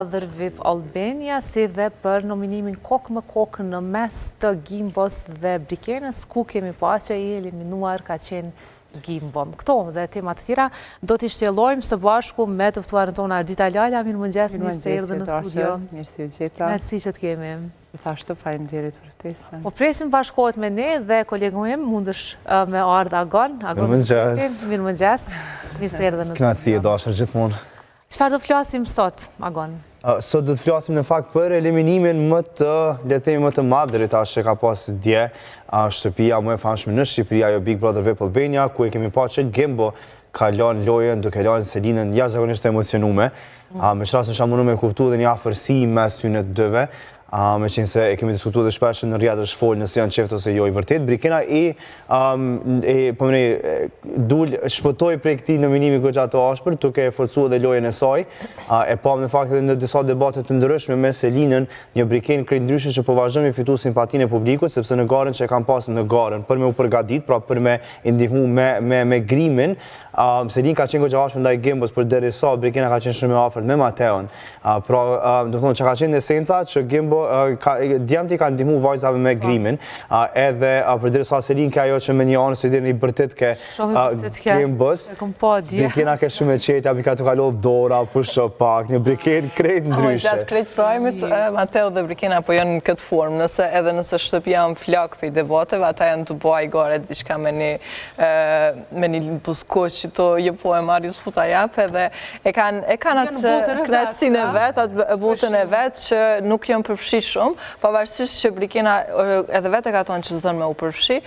Brother VIP Albania, si dhe për nominimin kokë më kokë në mes të Gimbos dhe Brikenës, ku kemi pas që i eliminuar ka qenë Gimbo. Këto dhe temat të tjera do t'i shtjellojmë së bashku me të ftuarën tona Ardita Lala. Mirëmëngjes, mirë se erdhe në studio. Mirësi u gjeta. Mirësi që të kemi. Gjithashtu faleminderit për ftesën. Po presim bashkohet me ne dhe kolegu im mundësh me ardha Agon. Mirëmëngjes. Mirëmëngjes. Mirë se erdhe në studio. Kënaqësi e dashur gjithmonë. Çfarë do flasim sot, Agon? Sot do të flasim në fakt për eliminimin më të madh deri tash që ka pas dje shtëpia më e famshme në Shqipëri, ajo Big Brother VIP Albania, ku e kemi parë që Gimbo ka lënë lojën duke lënë Selinën jashtëzakonisht të emocionuar. Me çfarë isha mundur me kuptuar dhe një afërsi mes tyre të dyve. Me qenë se e kemi diskutuar dhe shpesh në rrjetet është folë nëse janë qeft ose jo i vërtet. Brikena shpëtoi prej këtij nominimi goxha të ashpër, duke e forcuar dhe lojën e saj. E pam në fakt edhe në disa debate të ndryshme me Selinën, një Brikenë krejt ndryshe që po vazhdon me fitu simpatinë e publikut, sepse në garën që e kanë pasur në garën për me u përgatit, pra për me ndihmu me grimin, Selin ka qenë goxha ashpër ndaj Gimbos, për derisa Brikena ka qenë shumë e afërt me Mateon. Pra, do të thonë që ka qenë esenca që Gimbo djemti ka ndihmu vajzave me grimin, edhe përderisa Selin ka ajo që me një anë se dhe një bërtit ke Gimbos, Brikena ke shumë e qeta, bi ka të kalov dora, pusho pak, një Brikenë krejt ndryshe. Gjatë krejt prajmit, Mateo dhe Brikena po janë në këtë formë, edhe nëse shtëpia në flak për i debateve, ata janë të baj gare diçka me një buskoq që të jëpo e Marius Futajap, edhe e kanë atë knatësin e vetë, atë butën e vetë që nuk janë përfshi shumë, pavarësisht që Brikena edhe vetë e ka thonë që s'don me u përfshi,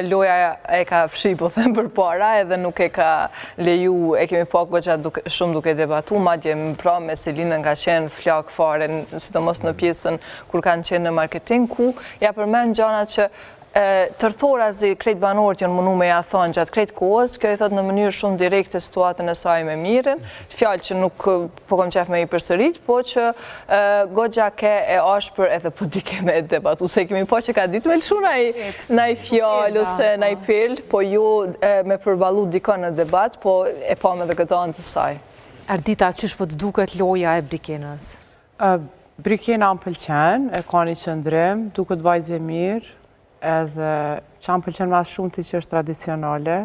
loja e ka fshi po them për para, edhe nuk e ka leju, e kemi pak goxha shumë duke debatu, madje më pra me Selinën ka qenë flak fare, sidomos në pjesën kur kanë qenë në marketing, ku ja përmend gjanat që tërthorazi krejt banorët janë mundu me ja thonë gjatë krejt kohës, kjo e thot në mënyrë shumë direkte situatën e saj me Mirin, fjalë që nuk po kom qef me i përsërit, po që goxha ke e ashpër edhe po dike me debatu, se kemi po që ka ditë me lëshu naj fjalë ose naj pill, po ju me përbalu dikon në debat, po e pa me dhe këtë anë të saj. Ardita, qysh po të duket loja e Brikenës? Brikena më pëlqen, e ka një qëndrim, duket vajzë e mirë, edhe që më pëlqen mas shumë të që është tradicionale.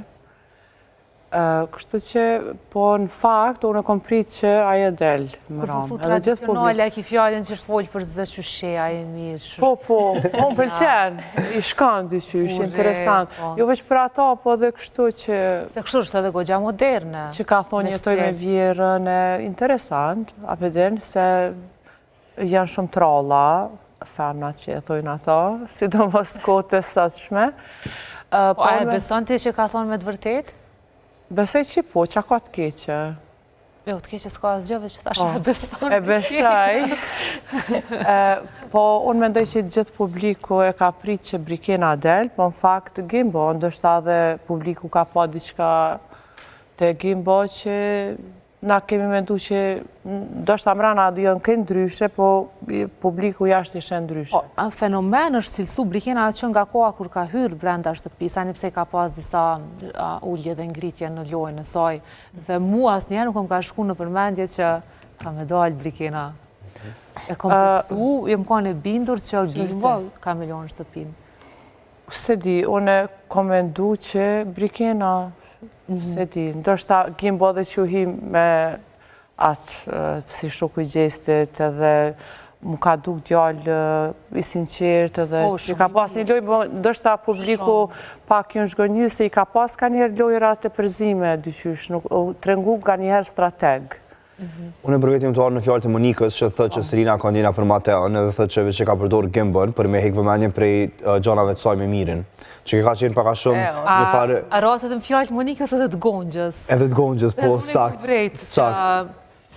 Kështu që, po në fakt, unë e kom prit që aje del më ramë. Po tradicionale, e ki fjallin që folë për zë qyshe, aje mirë. Po, unë pëlqen, i shkan dy qysh, interesant. Jo veç për ata, po dhe kështu që... Se kështu është edhe goxha moderne. Që ka thonë jetoj me vjerën, interesant, apedin, se janë shumë tralla, femnat që e thojnë ata, sidomos kotës sotshme. Po a e beson ti që ka thonë me të vërtet? Besoj që po, që ka të keqe. Jo, të keqe s'ka asgjove që thashe e beson. E besoj. Po, unë mendoj që gjithë publiku e ka prit që Brikena del, po në fakt Gimbo, ndështë edhe publiku ka pa diçka të Gimbo që na kemi mendu që ndoshta mrana janë këtë ndryshe, po publiku jashtë ishte ndryshe. Fenomen është cilësu Brikena që nga koha kur ka hyrë brenda shtëpisë, ani pse ka pas disa ullje dhe ngritje në lojën e saj. Dhe mua asnjëherë nuk më ka shku në përmendje që ka me dalë Brikena. E kom pësu, jem kanë e bindur që Gimbo ka me lojën shtëpinë. Se di, unë kom mendu që Brikena se di, ndërshta Gimbo dhe që hi me atë si shoku i gjestit edhe mu ka duk djallë i sinqert edhe që ka pas një lojë, ndërshta publiku pak ju në shgënjë se i ka pas ka njerë lojërat e përzime dyqysh, të rengu ka njerë strateg. Unë e përvetim të arë në fjallë të Monikës që thët që Selina ka ndjena për Mateon edhe thët që veç e ka përdor Gimbon për me hek vëmendjen prej gjanave të saj me Mirin. Që ka qenë paka shumë një farë... A raset në fjallë të Monikës edhe të Gongjës? Edhe të Gongjës, po, sakt.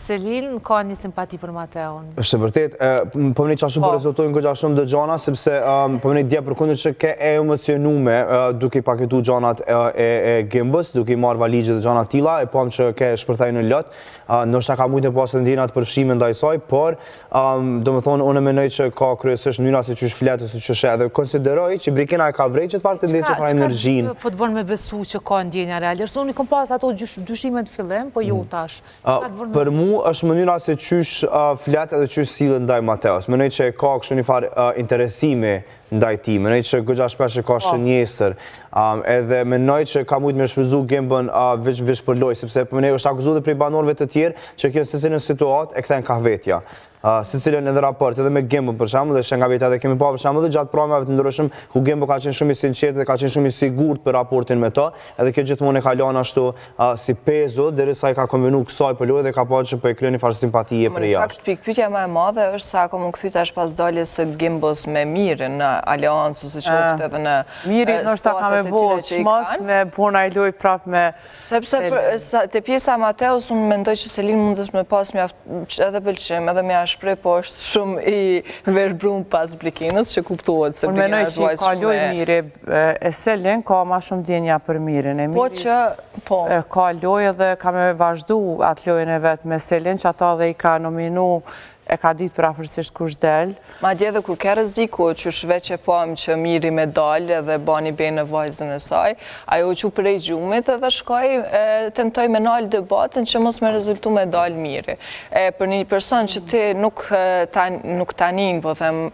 Selin ka një simpati për Mateon. Është vërtet, po mënej qa shumë po rezultojnë goxha shumë dhe gjana, sepse po mënej dje për kundër që ke e emocionume duke i paketu gjanat e Gimbos, duke i marrë valigje dhe gjanat tila, e pam që ke shpërthaj në lot, nështë ka mujtë në pasë ndjenat përfshime ndaj saj, por do më thonë, unë menoj që ka kryesisht njëra si që është fletë, si që shë, dhe konsideroj që Brikena e ka vrej që të farë të ndjenjë që farë energjin. Po të bërë me besu që ka ndjenja realisht, unë i kom pas ato dyshimet fillim, po ju tash. mu është mënyra se qysh flet edhe qysh sillet ndaj Mateos. Mendoj që ka kështu një farë interesimi ndaj tij. Mendoj që goxha shpesh ka shënjesër. Edhe mendoj që ka mujt me shfrytzu Gimbon veç për lojë, sepse për ne është akuzuar prej banorëve të tjerë që kjo secilën situatë e kthen kahvetja. Secilën edhe raport edhe me Gimbon për shembull, dhe nga vetë edhe kemi pa për shembull gjatë provave të ndryshëm ku Gimbo ka qenë shumë i sinqert dhe ka qenë shumë i sigurt për raportin me to, edhe kjo gjithmonë e ka lënë ashtu si pezo derisa i ka konvenu kësaj për lojë dhe ka pasur që po e kryen një farë simpatie për jashtë. Në fakt pikpyetja më e madhe është sa ka mund kthy tash pas daljes së Gimbos me Mirin në aleancë ose qoftë edhe në Miri ndoshta ka me bëu çmos me puna e lojë prapë me sepse te pjesa Mateos unë mendoj që Selin mund të më pas mjaft edhe pëlqim edhe më shpreh, po është shumë i verbrum pas Brikinës, që kuptohet se Brikina është vajzë shumë. Unë menoj që ka lojë Miri, e Selin ka ma shumë djenja për Mirin. Po që, po. Ka lojë dhe ka me vazhdu atë lojën e vetë me Selin, që ata dhe i ka nominu, e ka ditë për afërsisht kush del. Ma dje dhe kur ke rreziku që shveq e pam që Miri me dalë dhe bani bej në vajzën e saj, ajo që prej gjumit edhe shkoj tentoj me nalë debatën që mos me rezultu me dalë Miri. Për një person që ti nuk tanin, po them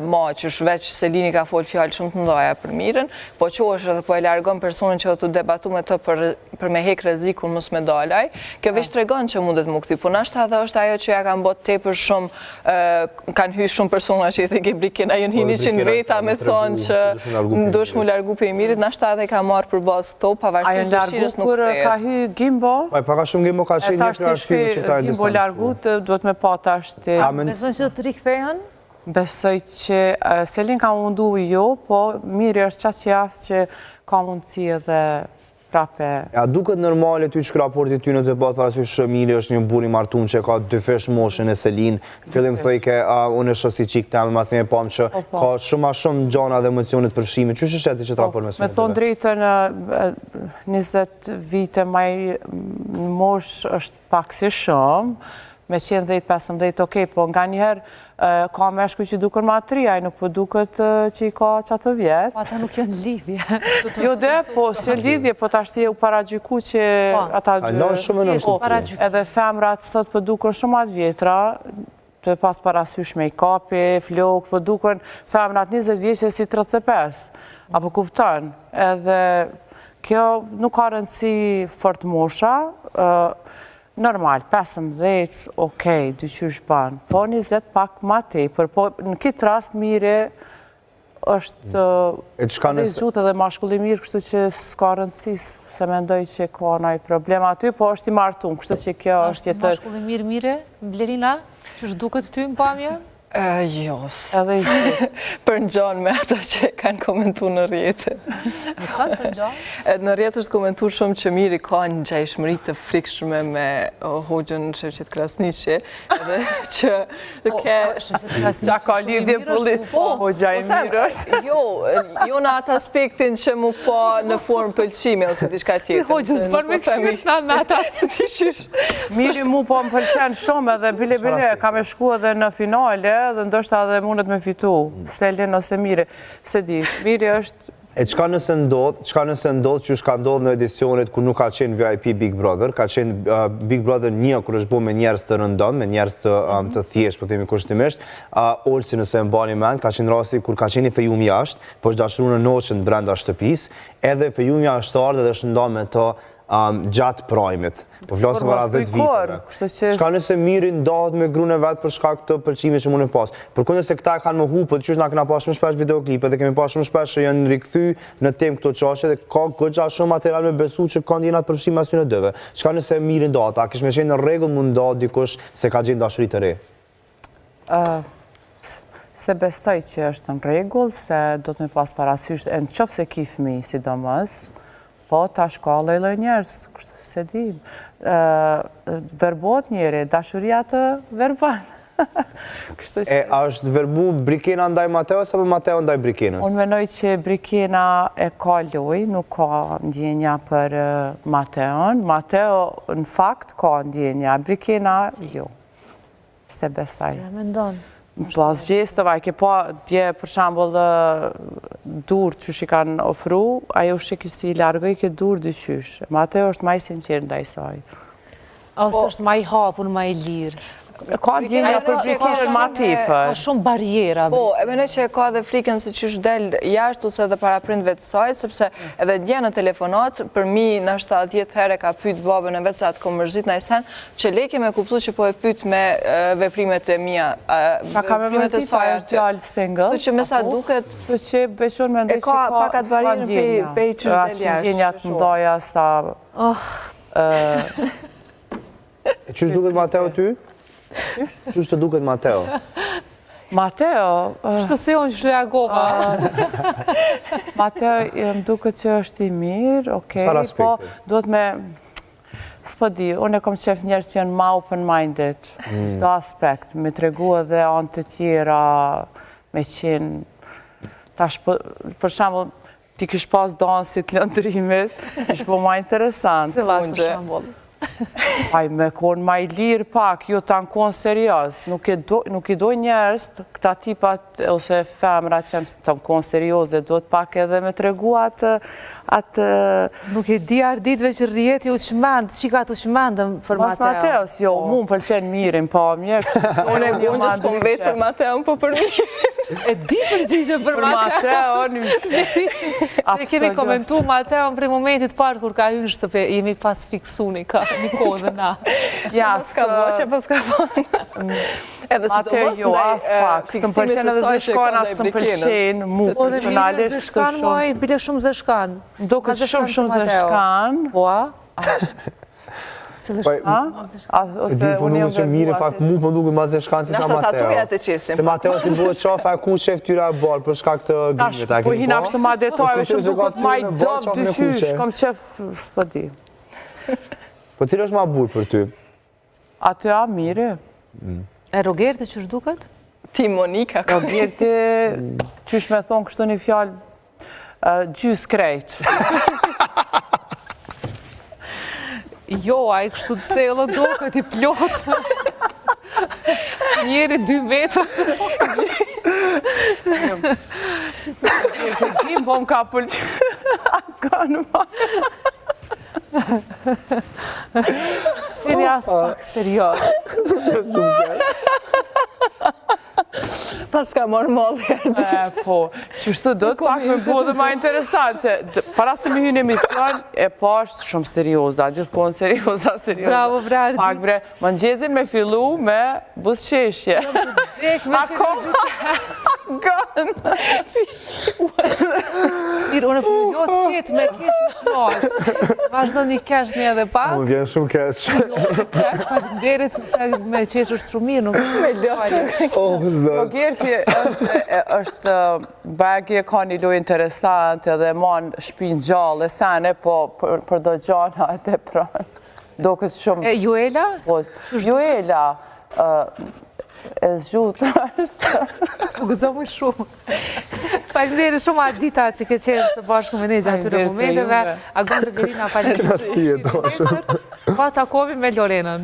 ma që shveq Selini ka folë fjallë shumë të ndoja për Mirin, po që është edhe po e largon personin që të debatu me të për me hek rrezikun mos me dalaj, kjo veç tregon që mundet më këty, po nashta edhe është ajo që ja kanë bot te për shumë, kanë hysh shumë persona që i theke Brikina, jënë hinishin veta me thonë që ndosh mu largu për i Mirit, nashta edhe ka marrë për bazë to, pavarësisht dëshirës nuk thejet. Ka hy Gimbo? Pa ka shumë Gimbo ka qenë një për arshimi që ta e Gimbo largu, duhet me pa ta është... Besoj që të rikthehen? Besoj që Selin ka mundu jo, po Miri është qatë që jaftë që ka mundësi edhe prape... Ja, duket normale ty që raporti ty në debat parasysh Miri është një burr i martuar që ka 2 fesh moshën e Selin. Fillim thoj ke unë është si çik tam, mas ne pam që ka shumë gjana dhe emocione të përfshime. Çu është ti që të raport me Me thon drejtën 20 vite më mosh është pak si shumë, me 10-15, okej, po nganjëherë ka meshkuj që duken ma 3, ai nuk po duket që i ka qatë vjetë. Po ata nuk janë lidhje. Jo dhe, po si lidhje, po ta shtie u paragjyku që ata edhe femrat sot po duken shumë atë vjetra, të pas parasysh make-upi, flok, po duken femrat 20 vjeqe si 35, apo kupton. Edhe kjo nuk ka rëndësi fort mosha, normal, 15, okej, dyqysh banë, po 20 pak ma tepër, po në kitë rast Miri është rizut edhe mashkulli mirë, kështu që s'ka rëndësis, se mendoj që ka nëjë problem aty, po është i martun, kështu që kjo është jetër... Mashkulli mirë, Miri, Blerina, që është duket ty në pamje? Jo, për në gjanë me ata që kanë komentu në rjetë. Në kanë për në gjanë? Në rjetë është komentu shumë që Miri ka një gjajshmëri të frikshme me Hoxhën Shevqet Krasniqi, edhe që ke... Qa ka lidhje pëllit, Hoxha i Mirë është? Jo në atë aspektin që mu pa në formë pëlqime ose diçka tjetër. Hoxhën s'pon me këshmit me ata së të shish. Miri mu po më pëlqen shumë edhe bile ka me shku edhe në finale, dhe ndoshta edhe mundet me fitu, Selin ose Miri, se di, Miri është... E qka nëse ndodh që shka ndodh në edicionet ku nuk ka qenë VIP Big Brother, ka qenë Big Brother një kur është bo me njerës të rëndon, me njerës të thjesht, po themi kushtimisht, Olsi nëse më bani mend, ka qenë rasti kur ka qenë i Fejumi jashtë, po është dashuru në noqën brenda shtëpis, edhe Fejumi jashtë ardhe dhe shënda me të gjatë prajmit. Po flasëm para 10 viteve. Qka nëse Miri ndahet me gruën e vetë për shkak të pëlqimit që mund e pas. Përkundër se këta kanë më hupë, që na kena pas shumë shpesh videoklipe dhe kemi pas shumë shpesh që janë rikthy në temë këto çështje dhe ka goxha shumë material me besu që kanë ndjenjat përfshim as në dëve. Qka nëse Miri ndahet, a kish me qenë në rregull mund ndahet dikush se ka gjenë dashuri të re? Se besoj që është në rregull, se do të me pas parasysh, në qoftë se ki fëmijë sidomos, po, tash ka lloj njerëz, kështu se di, verbot njeri, dashuria të verban. A është verbu Brikina ndaj Mateos apo Mateo ndaj Brikinës? Unë menoj që Brikina e ka loj, nuk ka ndjenja për Mateon. Mateo në fakt ka ndjenja, Brikina jo. Se besaj. Se mendon. Po, zgjestëva, ke po dje për shambull dur që shi kanë ofru, ajo shi kësi largoj ke dur dë qysh. Mateo është maj sinqerë ndaj saj. Ose është ma i hapun, ma i lirë? Ka ndjenja përgjithshme ma tepër. Ka shumë barjera. Po, e mendoj që e ka dhe frikën se qysh del jashtë ose edhe para prindve të saj, sepse edhe dje në telefonat, për mi nashta 10 herë ka pyet babën e vetë sa të ko mërzit në sen, që leke me kuptu që po e pyet me veprimet e mia. Ka me mërzit ta është gjallë single. Kështu që me sa duket... Kështu që veçon me ndoj që ka pakat barjerën pe qysh del jashtë. Ka ndjenjat mdoja sa... Qysh duket Mateo ty? Qysh të duket Mateo? Mateo... Qështë të se unë që reagova? Mateo më duket që është i mirë, okej, po duhet me... S'po di, unë e kom qef njerës që janë ma open-minded, çdo aspekt, me tregu edhe anë të tjera, me qenë... Tash, për shembull, ti kish pas dansit lëndrimit, kish po ma interesant. Cilat për shembull? Aj, me konë ma i lirë pak, jo të në konë serios. Nuk i doj njerës, këta tipat, ose femra që të në konë serioze, do të pak edhe me tregu atë... Nuk e di arditve që rjeti u shmend, qika të shmendëm për Mateo. Mas Mateos, jo, mu më pëlqen mirin, po mjek. Unë e gungjës po më vetë për Mateo, po për mirin. E di përgjigje për Mateo. Se kemi komentu Mateo në prej momentit parë kur ka hyrë shtëpe, jemi pas fiksuni ka një kodë na. Ja, s'ka voqe, pas ka vonë. Mateo, jo, as pak. Së më pëlqen edhe zeshkanat, së më pëlqen, mu personalisht. Zeshkan, moj, bile shumë zeshkan. Do këtë shumë zeshkan. Po, a? Se di po nuk që mire, fakt mu po duke ma zeshkan si sa Mateo. Nashtë tatuja të qesim. Se Mateo si bëhet qafa e ku shef tyra e balë për shkak të grimit. Po hina kështë ma detajve, shumë duket ma i dop dyqysh, kom qef s'po di. Po cilë është ma burë për ty? Atë a mire. E Rogerti që është duket? Ti Monika. Rogerti, qysh me thonë kështu një fjallë gjys krejt. Jo, a i kështu të celë duket i plotë. Njeri 2 metra. Rogerti, po më ka pëlqy. Ka në marë. Siri asë pak serios. Pas ka morë mollë. Po, qështu do të pak me bo dhe ma interesante. Para se mi hynë emision, e po është shumë serioza, gjithkohën serioza. Bravo, vrarë ditë. Pak bre, më nxezin me fillu me busqeshje. Ako, gënë. Mirë, unë për jo të qetë me kesh me plash. Vazhdo një kesh një edhe pak. Më vjen shumë kesh. Kesh, falenderit, se me qesh është shumë mirë, nuk me ljotë. Rogerti është bagi e ka një lojë interesant edhe man shpinë gjallë e sene, po për do gjallë e te pranë. Do këtë shumë... E Juela? Juela, e zgjutë është. U gëzo më shumë. Falenderit shumë Adita që ke qenë së bashku me ne gjatë atyre momenteve. Agon Rëberina, falenderit. Kënaqësi e dashur. Pa takomi me Lorenën.